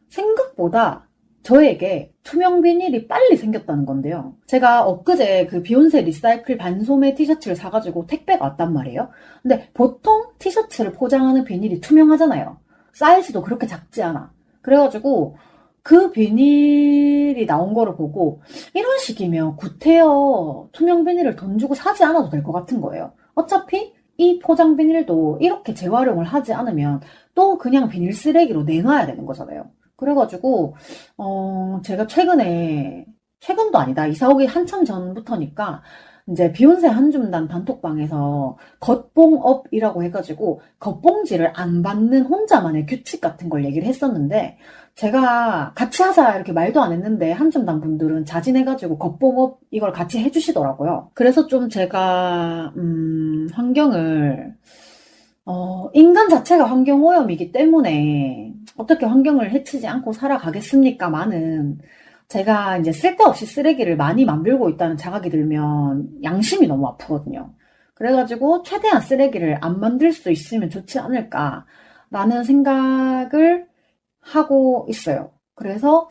생각보다 저에게 투명 비닐이 빨리 생겼다는 건데요. 제가 엊그제 그 비욘세 리사이클 반소매 티셔츠를 사가지고 택배가 왔단 말이에요. 근데 보통 티셔츠를 포장하는 비닐이 투명하잖아요. 사이즈도 그렇게 작지 않아. 그래가지고 그 비닐이 나온 거를 보고 이런 식이면 구태여 투명 비닐을 돈 주고 사지 않아도 될 것 같은 거예요. 어차피 이 포장 비닐도 이렇게 재활용을 하지 않으면 또 그냥 비닐 쓰레기로 내놔야 되는 거잖아요. 그래가지고 제가 최근도 아니다. 이사 오기 한참 전부터니까 이제 비욘세 한줌단 단톡방에서 겉봉업이라고 해가지고 겉봉지를 안 받는 혼자만의 규칙 같은 걸 얘기를 했었는데 제가 같이 하자 이렇게 말도 안 했는데 한줌단 분들은 자진해가지고 겉봉업 이걸 같이 해주시더라고요. 그래서 좀 제가 환경을 인간 자체가 환경오염이기 때문에 어떻게 환경을 해치지 않고 살아가겠습니까마는 제가 이제 쓸데없이 쓰레기를 많이 만들고 있다는 자각이 들면 양심이 너무 아프거든요. 그래가지고 최대한 쓰레기를 안 만들 수 있으면 좋지 않을까라는 생각을 하고 있어요. 그래서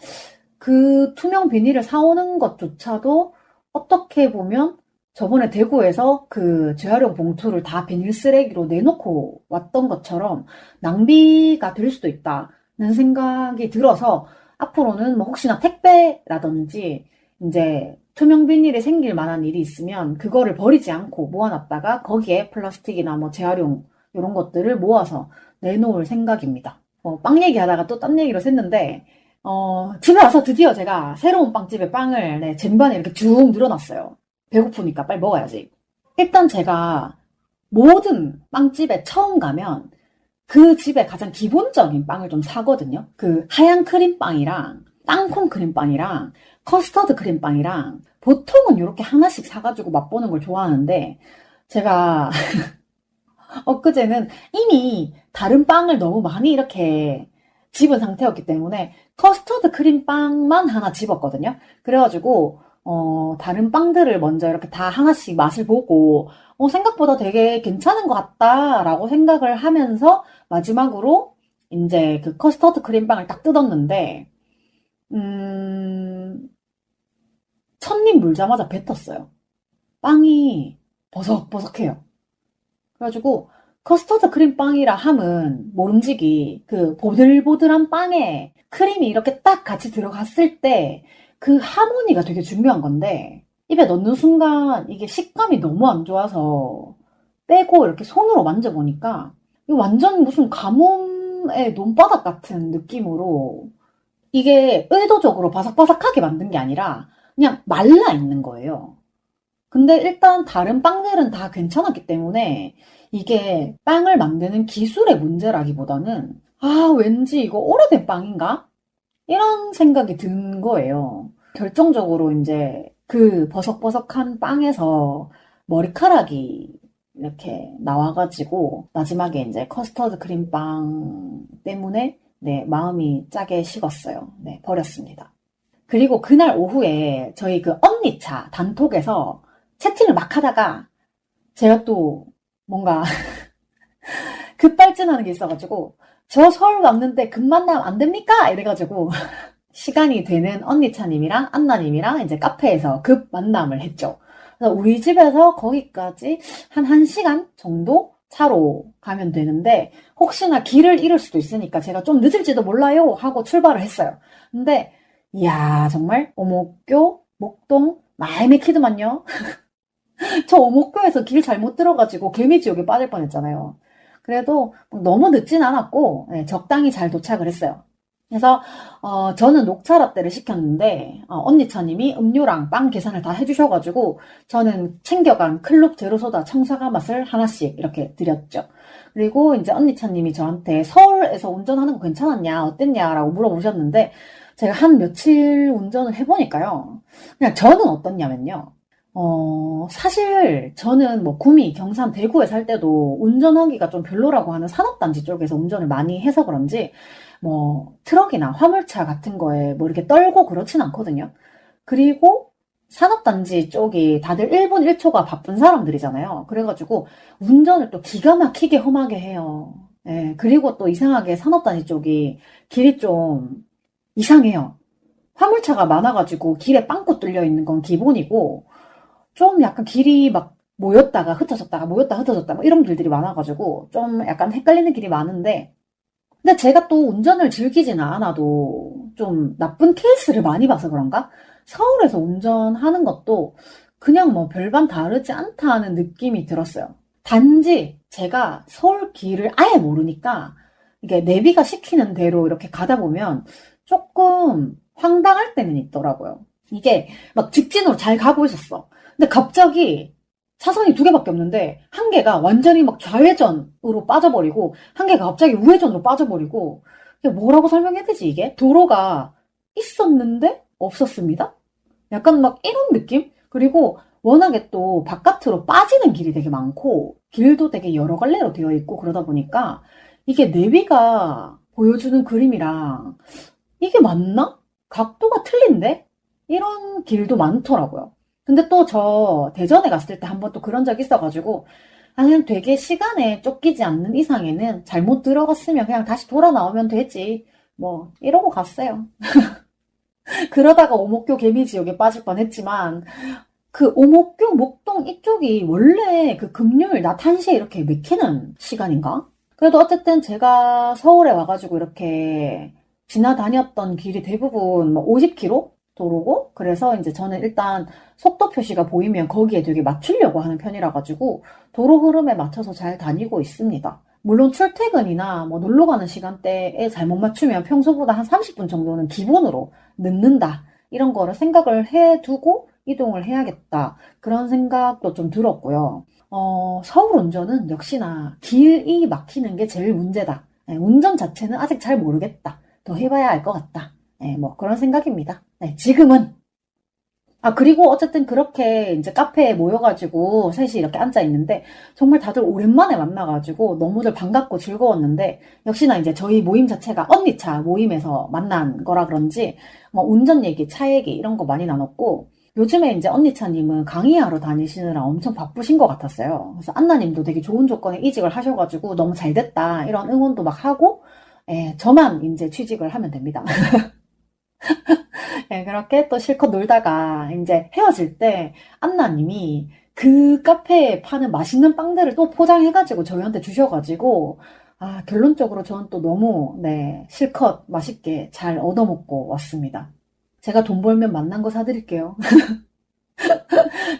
그 투명 비닐을 사오는 것조차도 어떻게 보면 저번에 대구에서 그 재활용 봉투를 다 비닐 쓰레기로 내놓고 왔던 것처럼 낭비가 될 수도 있다는 생각이 들어서 앞으로는 뭐 혹시나 택배라든지 이제 투명 비닐이 생길 만한 일이 있으면 그거를 버리지 않고 모아놨다가 거기에 플라스틱이나 뭐 재활용 이런 것들을 모아서 내놓을 생각입니다. 빵 얘기하다가 또 딴 얘기로 샜는데 집에 와서 드디어 제가 새로운 빵집에 빵을 쟁반에 이렇게 쭉 늘어놨어요. 배고프니까 빨리 먹어야지. 일단 제가 모든 빵집에 처음 가면 그 집에 가장 기본적인 빵을 좀 사거든요. 그 하얀 크림빵이랑 땅콩 크림빵이랑 커스터드 크림빵이랑 보통은 이렇게 하나씩 사가지고 맛보는 걸 좋아하는데 제가 엊그제는 이미 다른 빵을 너무 많이 이렇게 집은 상태였기 때문에 커스터드 크림빵만 하나 집었거든요. 그래가지고 다른 빵들을 먼저 이렇게 다 하나씩 맛을 보고 생각보다 되게 괜찮은 것 같다라고 생각을 하면서 마지막으로 이제 그 커스터드 크림빵을 딱 뜯었는데 첫입 물자마자 뱉었어요. 빵이 버석버석해요. 그래가지고 커스터드 크림빵이라 함은 모름지기 그 보들보들한 빵에 크림이 이렇게 딱 같이 들어갔을 때 그 하모니가 되게 중요한 건데 입에 넣는 순간 이게 식감이 너무 안 좋아서 빼고 이렇게 손으로 만져보니까 완전 무슨 가뭄의 논바닥 같은 느낌으로 이게 의도적으로 바삭바삭하게 만든 게 아니라 그냥 말라 있는 거예요. 근데 일단 다른 빵들은 다 괜찮았기 때문에 이게 빵을 만드는 기술의 문제라기보다는 왠지 이거 오래된 빵인가? 이런 생각이 든 거예요. 결정적으로 이제 그 버석버석한 빵에서 머리카락이 이렇게 나와가지고 마지막에 이제 커스터드 크림빵 때문에 마음이 짜게 식었어요. 버렸습니다. 그리고 그날 오후에 저희 그 언니차 단톡에서 채팅을 막 하다가 제가 또 뭔가 급발진하는 게 있어가지고 저 서울 왔는데 급 만나면 안 됩니까? 이래가지고 시간이 되는 언니차님이랑 안나님이랑 이제 카페에서 급 만남을 했죠. 그래서 우리 집에서 거기까지 한 1시간 정도 차로 가면 되는데 혹시나 길을 잃을 수도 있으니까 제가 좀 늦을지도 몰라요 하고 출발을 했어요. 근데 이야 정말 오목교, 목동, 마이메키드만요. 저 오목교에서 길 잘못 들어가지고 개미지옥에 빠질 뻔했잖아요. 그래도 너무 늦진 않았고 적당히 잘 도착을 했어요. 그래서 저는 녹차 라떼를 시켰는데 언니 차님이 음료랑 빵 계산을 다 해주셔가지고 저는 챙겨간 클럽 제로소다 청사과 맛을 하나씩 이렇게 드렸죠. 그리고 이제 언니 차님이 저한테 서울에서 운전하는 거 괜찮았냐 어땠냐라고 물어보셨는데 제가 한 며칠 운전을 해보니까요. 그냥 저는 어떻냐면요. 사실 저는 뭐 구미, 경산, 대구에 살 때도 운전하기가 좀 별로라고 하는 산업단지 쪽에서 운전을 많이 해서 그런지 뭐 트럭이나 화물차 같은 거에 뭐 이렇게 떨고 그렇진 않거든요. 그리고 산업단지 쪽이 다들 1분 1초가 바쁜 사람들이잖아요. 그래가지고 운전을 또 기가 막히게 험하게 해요. 예, 그리고 또 이상하게 산업단지 쪽이 길이 좀 이상해요. 화물차가 많아가지고 길에 빵꾸 뚫려 있는 건 기본이고 좀 약간 길이 막 모였다가 흩어졌다가 모였다 흩어졌다 막 이런 길들이 많아가지고 좀 약간 헷갈리는 길이 많은데 근데 제가 또 운전을 즐기지는 않아도 좀 나쁜 케이스를 많이 봐서 그런가? 서울에서 운전하는 것도 그냥 뭐 별반 다르지 않다는 느낌이 들었어요. 단지 제가 서울 길을 아예 모르니까 이게 내비가 시키는 대로 이렇게 가다 보면 조금 황당할 때는 있더라고요. 이게 막 직진으로 잘 가고 있었어. 근데 갑자기 차선이 두 개밖에 없는데 한 개가 완전히 막 좌회전으로 빠져버리고 한 개가 갑자기 우회전으로 빠져버리고 이게 뭐라고 설명해야 되지 이게? 도로가 있었는데 없었습니다. 약간 막 이런 느낌? 그리고 워낙에 또 바깥으로 빠지는 길이 되게 많고 길도 되게 여러 갈래로 되어 있고 그러다 보니까 이게 내비가 보여주는 그림이랑 이게 맞나? 각도가 틀린데? 이런 길도 많더라고요. 근데 또 저 대전에 갔을 때 한번 또 그런 적 있어가지고 아, 그냥 되게 시간에 쫓기지 않는 이상에는 잘못 들어갔으면 그냥 다시 돌아 나오면 되지. 뭐 이러고 갔어요. 그러다가 오목교 개미지옥에 빠질 뻔했지만 그 오목교 목동 이쪽이 원래 그 금요일 낮 1시에 이렇게 맥히는 시간인가? 그래도 어쨌든 제가 서울에 와가지고 이렇게 지나다녔던 길이 대부분 뭐 50km 도로고 그래서 이제 저는 일단 속도 표시가 보이면 거기에 되게 맞추려고 하는 편이라 가지고 도로 흐름에 맞춰서 잘 다니고 있습니다. 물론 출퇴근이나 뭐 놀러 가는 시간대에 잘못 맞추면 평소보다 한 30분 정도는 기본으로 늦는다. 이런 거를 생각을 해두고 이동을 해야겠다. 그런 생각도 좀 들었고요. 서울 운전은 역시나 길이 막히는 게 제일 문제다. 예, 운전 자체는 아직 잘 모르겠다. 더 해봐야 알 것 같다. 예, 뭐 그런 생각입니다. 네, 지금은. 아, 그리고 어쨌든 그렇게 이제 카페에 모여가지고 셋이 이렇게 앉아 있는데 정말 다들 오랜만에 만나가지고 너무들 반갑고 즐거웠는데 역시나 이제 저희 모임 자체가 언니차 모임에서 만난 거라 그런지 뭐 운전 얘기, 차 얘기 이런 거 많이 나눴고 요즘에 이제 언니차님은 강의하러 다니시느라 엄청 바쁘신 것 같았어요. 그래서 안나님도 되게 좋은 조건에 이직을 하셔가지고 너무 잘 됐다 이런 응원도 막 하고 예, 저만 이제 취직을 하면 됩니다. 네, 그렇게 또 실컷 놀다가 이제 헤어질 때 안나님이 그 카페에 파는 맛있는 빵들을 또 포장해가지고 저희한테 주셔가지고 아, 결론적으로 저는 또 너무 네, 실컷 맛있게 잘 얻어먹고 왔습니다. 제가 돈 벌면 만난 거 사드릴게요.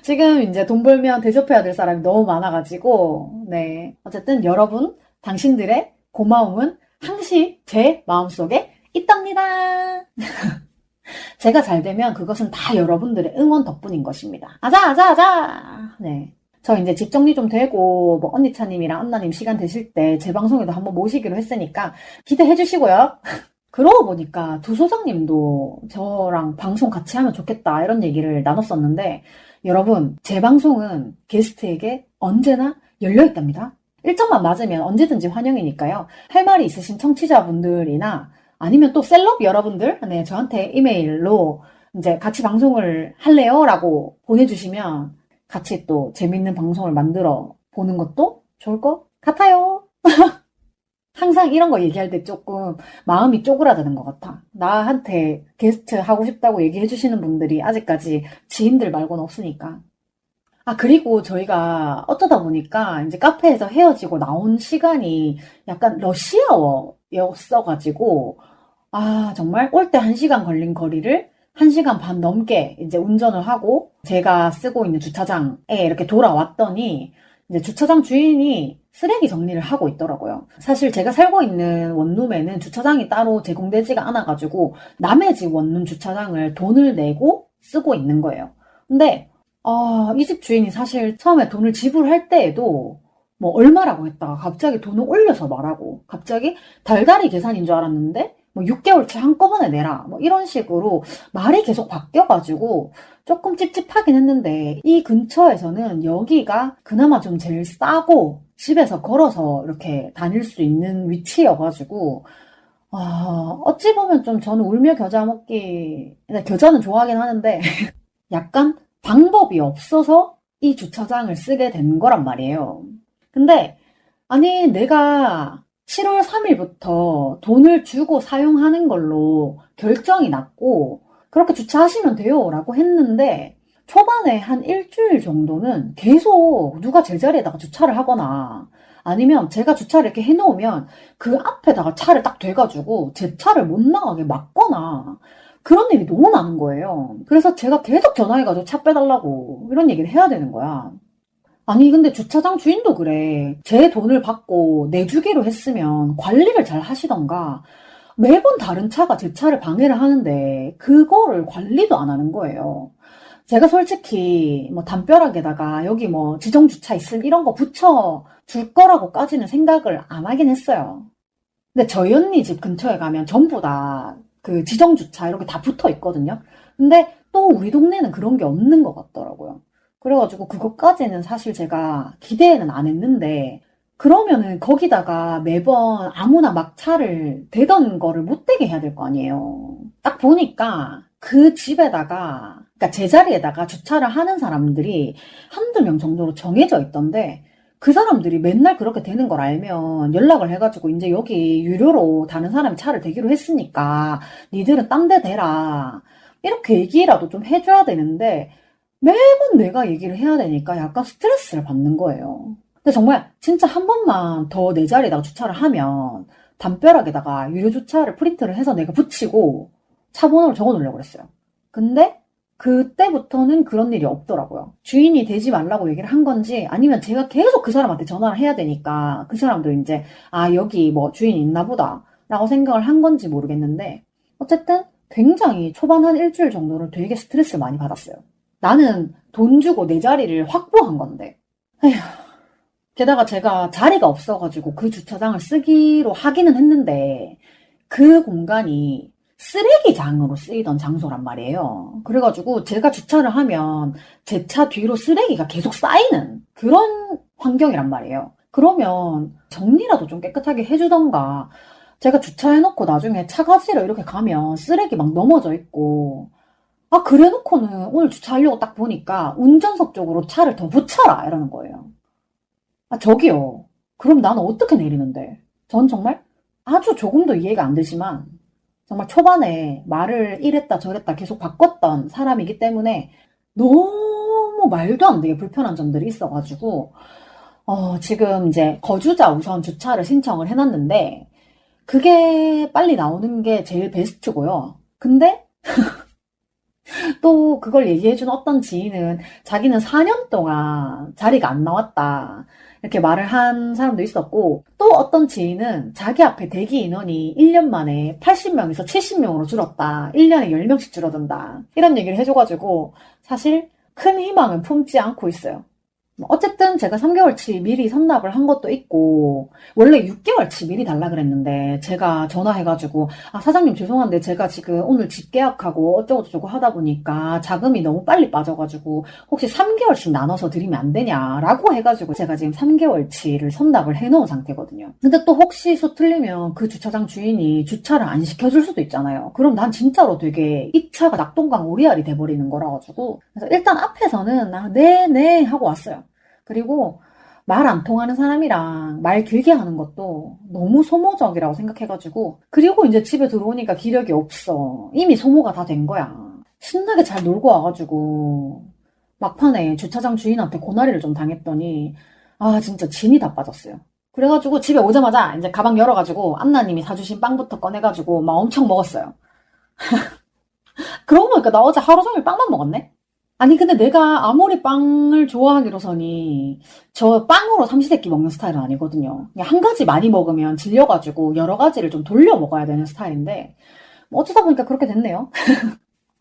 지금 이제 돈 벌면 대접해야 될 사람이 너무 많아가지고 네, 어쨌든 여러분 당신들의 고마움은 항시 제 마음속에 있답니다. 제가 잘 되면 그것은 다 여러분들의 응원 덕분인 것입니다. 아자, 아자, 아자! 네. 저 이제 집 정리 좀 되고, 뭐, 언니차님이랑 안나님 시간 되실 때 제 방송에도 한번 모시기로 했으니까 기대해 주시고요. 그러고 보니까 두 소장님도 저랑 방송 같이 하면 좋겠다, 이런 얘기를 나눴었는데, 여러분, 제 방송은 게스트에게 언제나 열려 있답니다. 일정만 맞으면 언제든지 환영이니까요. 할 말이 있으신 청취자분들이나 아니면 또 셀럽 여러분들, 네, 저한테 이메일로 이제 같이 방송을 할래요? 라고 보내주시면 같이 또 재밌는 방송을 만들어 보는 것도 좋을 것 같아요. 항상 이런 거 얘기할 때 조금 마음이 쪼그라드는 것 같아. 나한테 게스트 하고 싶다고 얘기해 주시는 분들이 아직까지 지인들 말고는 없으니까. 아, 그리고 저희가 어쩌다 보니까 이제 카페에서 헤어지고 나온 시간이 약간 러시아워였어가지고, 아, 정말 올 때 1시간 걸린 거리를 1시간 반 넘게 이제 운전을 하고 제가 쓰고 있는 주차장에 이렇게 돌아왔더니 이제 주차장 주인이 쓰레기 정리를 하고 있더라고요. 사실 제가 살고 있는 원룸에는 주차장이 따로 제공되지가 않아가지고 남의 집 원룸 주차장을 돈을 내고 쓰고 있는 거예요. 근데 이 집 주인이 사실 처음에 돈을 지불할 때에도 뭐 얼마라고 했다가 갑자기 돈을 올려서 말하고 갑자기 달달이 계산인 줄 알았는데 뭐 6개월치 한꺼번에 내라 뭐 이런 식으로 말이 계속 바뀌어가지고 조금 찝찝하긴 했는데 이 근처에서는 여기가 그나마 좀 제일 싸고 집에서 걸어서 이렇게 다닐 수 있는 위치여가지고 어찌 보면 좀 저는 울며 겨자 먹기 겨자는 좋아하긴 하는데 약간 방법이 없어서 이 주차장을 쓰게 된 거란 말이에요. 근데 아니 내가 7월 3일부터 돈을 주고 사용하는 걸로 결정이 났고 그렇게 주차하시면 돼요 라고 했는데 초반에 한 일주일 정도는 계속 누가 제 자리에다가 주차를 하거나 아니면 제가 주차를 이렇게 해놓으면 그 앞에다가 차를 딱 대가지고 제 차를 못 나가게 막거나 그런 일이 너무 많은 거예요. 그래서 제가 계속 전화해가지고 차 빼달라고 이런 얘기를 해야 되는 거야. 아니 근데 주차장 주인도 그래. 제 돈을 받고 내주기로 했으면 관리를 잘 하시던가 매번 다른 차가 제 차를 방해를 하는데 그거를 관리도 안 하는 거예요. 제가 솔직히 뭐 담벼락에다가 여기 뭐 지정 주차 있음 이런 거 붙여 줄 거라고까지는 생각을 안 하긴 했어요. 근데 저희 언니 집 근처에 가면 전부 다 그 지정 주차 이렇게 다 붙어 있거든요. 근데 또 우리 동네는 그런 게 없는 것 같더라고요. 그래가지고 그것까지는 사실 제가 기대는 안 했는데 그러면은 거기다가 매번 아무나 막 차를 대던 거를 못 대게 해야 될 거 아니에요. 딱 보니까 그 집에다가 그러니까 제 자리에다가 주차를 하는 사람들이 한두 명 정도로 정해져 있던데 그 사람들이 맨날 그렇게 되는 걸 알면 연락을 해가지고 이제 여기 유료로 다른 사람이 차를 대기로 했으니까 니들은 딴 데 대라 이렇게 얘기라도 좀 해줘야 되는데 매번 내가 얘기를 해야 되니까 약간 스트레스를 받는 거예요. 근데 정말 진짜 한 번만 더 내 자리에다가 주차를 하면 담벼락에다가 유료 주차를 프린트를 해서 내가 붙이고 차 번호를 적어 놓으려고 그랬어요. 근데 그때부터는 그런 일이 없더라고요. 주인이 되지 말라고 얘기를 한 건지 아니면 제가 계속 그 사람한테 전화를 해야 되니까 그 사람도 이제 여기 뭐 주인이 있나 보다 라고 생각을 한 건지 모르겠는데 어쨌든 굉장히 초반 한 일주일 정도를 되게 스트레스를 많이 받았어요. 나는 돈 주고 내 자리를 확보한 건데. 에휴. 게다가 제가 자리가 없어가지고 그 주차장을 쓰기로 하기는 했는데 그 공간이 쓰레기장으로 쓰이던 장소란 말이에요. 그래가지고 제가 주차를 하면 제 차 뒤로 쓰레기가 계속 쌓이는 그런 환경이란 말이에요. 그러면 정리라도 좀 깨끗하게 해주던가 제가 주차해놓고 나중에 차 가지러 이렇게 가면 쓰레기 막 넘어져 있고 그래 놓고는 오늘 주차하려고 딱 보니까 운전석 쪽으로 차를 더 붙여라 이러는 거예요. 저기요. 그럼 나는 어떻게 내리는데? 전 정말 아주 조금도 이해가 안 되지만 정말 초반에 말을 이랬다 저랬다 계속 바꿨던 사람이기 때문에 너무 말도 안 되게 불편한 점들이 있어가지고 지금 이제 거주자 우선 주차를 신청을 해놨는데 그게 빨리 나오는 게 제일 베스트고요. 근데 또 그걸 얘기해준 어떤 지인은 자기는 4년 동안 자리가 안 나왔다. 이렇게 말을 한 사람도 있었고 또 어떤 지인은 자기 앞에 대기 인원이 1년 만에 80명에서 70명으로 줄었다. 1년에 10명씩 줄어든다. 이런 얘기를 해줘가지고 사실 큰 희망은 품지 않고 있어요. 어쨌든 제가 3개월치 미리 선납을 한 것도 있고 원래 6개월치 미리 달라 그랬는데 제가 전화해가지고 사장님 죄송한데 제가 지금 오늘 집 계약하고 어쩌고저쩌고 하다 보니까 자금이 너무 빨리 빠져가지고 혹시 3개월씩 나눠서 드리면 안 되냐라고 해가지고 제가 지금 3개월치를 선납을 해놓은 상태거든요. 근데 또 혹시 수 틀리면 그 주차장 주인이 주차를 안 시켜줄 수도 있잖아요. 그럼 난 진짜로 되게 이 차가 낙동강 오리알이 돼버리는 거라 가지고 그래서 일단 앞에서는 네 하고 왔어요. 그리고 말 안 통하는 사람이랑 말 길게 하는 것도 너무 소모적이라고 생각해가지고 그리고 이제 집에 들어오니까 기력이 없어. 이미 소모가 다 된 거야. 신나게 잘 놀고 와가지고 막판에 주차장 주인한테 고나리를 좀 당했더니 진짜 진이 다 빠졌어요. 그래가지고 집에 오자마자 이제 가방 열어가지고 안나님이 사주신 빵부터 꺼내가지고 막 엄청 먹었어요. 그러고 보니까 나 어제 하루 종일 빵만 먹었네? 아니, 근데 내가 아무리 빵을 좋아하기로서니, 저 빵으로 삼시세끼 먹는 스타일은 아니거든요. 그냥 한 가지 많이 먹으면 질려가지고 여러 가지를 좀 돌려 먹어야 되는 스타일인데, 뭐 어쩌다 보니까 그렇게 됐네요.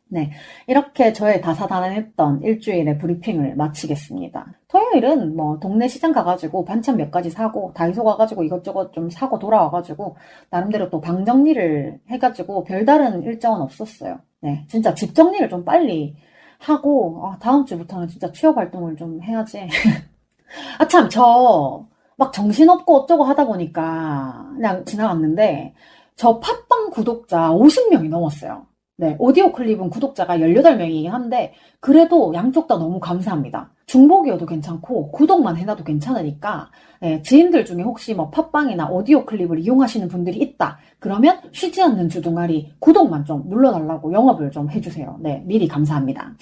네. 이렇게 저의 다사다난했던 일주일의 브리핑을 마치겠습니다. 토요일은 뭐 동네 시장 가가지고 반찬 몇 가지 사고, 다이소 가가지고 이것저것 좀 사고 돌아와가지고, 나름대로 또 방 정리를 해가지고 별다른 일정은 없었어요. 네. 진짜 집 정리를 좀 빨리 하고, 다음 주부터는 진짜 취업 활동을 좀 해야지. 아, 참, 막 정신없고 어쩌고 하다 보니까 그냥 지나갔는데, 저 팟빵 구독자 50명이 넘었어요. 네, 오디오 클립은 구독자가 18명이긴 한데, 그래도 양쪽 다 너무 감사합니다. 중복이어도 괜찮고, 구독만 해놔도 괜찮으니까, 네, 지인들 중에 혹시 뭐 팟빵이나 오디오 클립을 이용하시는 분들이 있다. 그러면 쉬지 않는 주둥아리 구독만 좀 눌러달라고 영업을 좀 해주세요. 네, 미리 감사합니다.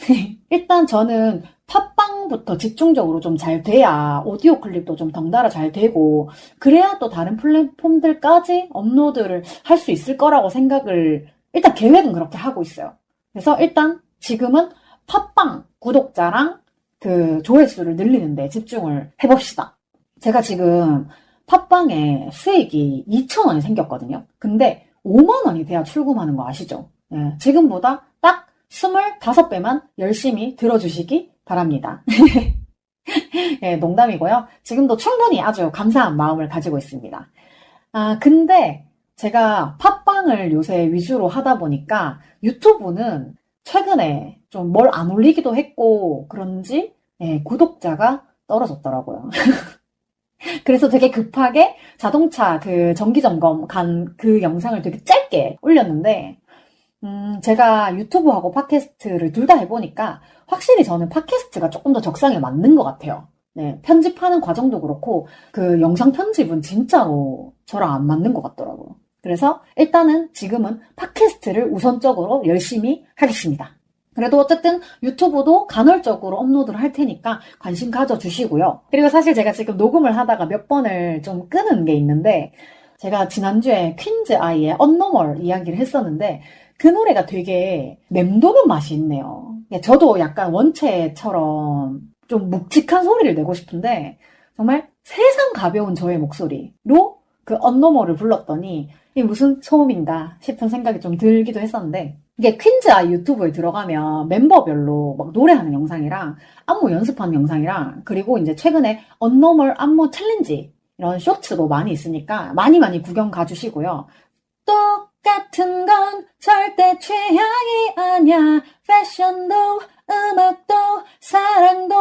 일단 저는 팟빵부터 집중적으로 좀 잘 돼야 오디오 클립도 좀 덩달아 잘 되고, 그래야 또 다른 플랫폼들까지 업로드를 할 수 있을 거라고 생각을 일단 계획은 그렇게 하고 있어요. 그래서 일단 지금은 팟빵 구독자랑 그 조회수를 늘리는데 집중을 해봅시다. 제가 지금 팟빵에 수익이 2,000원이 생겼거든요. 근데 5만 원이 돼야 출금하는 거 아시죠? 네, 지금보다 딱 25배만 열심히 들어주시기 바랍니다. 네, 농담이고요. 지금도 충분히 아주 감사한 마음을 가지고 있습니다. 근데 제가 팟빵을 요새 위주로 하다 보니까 유튜브는 최근에 좀 뭘 안 올리기도 했고 그런지 구독자가 떨어졌더라고요. 그래서 되게 급하게 자동차 그 정기점검 간 그 영상을 되게 짧게 올렸는데 제가 유튜브하고 팟캐스트를 둘 다 해보니까 확실히 저는 팟캐스트가 조금 더 적성에 맞는 것 같아요. 네, 편집하는 과정도 그렇고 그 영상 편집은 진짜로 저랑 안 맞는 것 같더라고요. 그래서 일단은 지금은 팟캐스트를 우선적으로 열심히 하겠습니다. 그래도 어쨌든 유튜브도 간헐적으로 업로드를 할 테니까 관심 가져주시고요. 그리고 사실 제가 지금 녹음을 하다가 몇 번을 좀 끄는 게 있는데, 제가 지난주에 퀸즈 아이의 언노멀 이야기를 했었는데 그 노래가 되게 맴도는 맛이 있네요. 저도 약간 원체처럼 좀 묵직한 소리를 내고 싶은데 정말 세상 가벼운 저의 목소리로 그 언노멀을 불렀더니 이게 무슨 소음인가 싶은 생각이 좀 들기도 했었는데, 이게 퀸즈 아이 유튜브에 들어가면 멤버별로 막 노래하는 영상이랑 안무 연습하는 영상이랑, 그리고 이제 최근에 언노멀 안무 챌린지 이런 쇼츠도 많이 있으니까 많이 구경 가주시고요. 똑같은 건 절대 취향이 아니야. 패션도 음악도 사랑도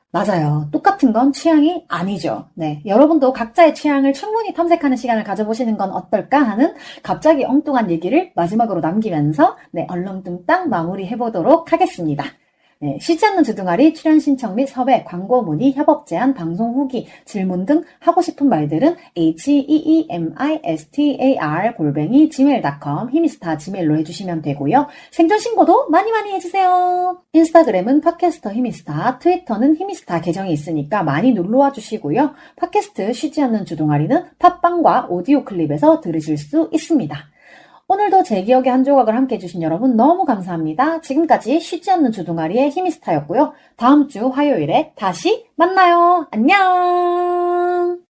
맞아요. 똑같은 건 취향이 아니죠. 네, 여러분도 각자의 취향을 충분히 탐색하는 시간을 가져보시는 건 어떨까 하는 갑자기 엉뚱한 얘기를 마지막으로 남기면서 얼렁뚱땅 마무리해보도록 하겠습니다. 네, 쉬지 않는 주둥아리 출연 신청 및 섭외, 광고 문의, 협업 제안, 방송 후기, 질문 등 하고 싶은 말들은 heemistar@gmail.com 히미스타 지메일로 해주시면 되고요. 생존 신고도 많이 해주세요. 인스타그램은 팟캐스터 히미스타, 트위터는 히미스타 계정이 있으니까 많이 놀러와 주시고요. 팟캐스트 쉬지 않는 주둥아리는 팟빵과 오디오 클립에서 들으실 수 있습니다. 오늘도 제 기억의 한 조각을 함께 해주신 여러분 너무 감사합니다. 지금까지 쉬지 않는 주둥아리의 히미스타였고요. 다음 주 화요일에 다시 만나요. 안녕!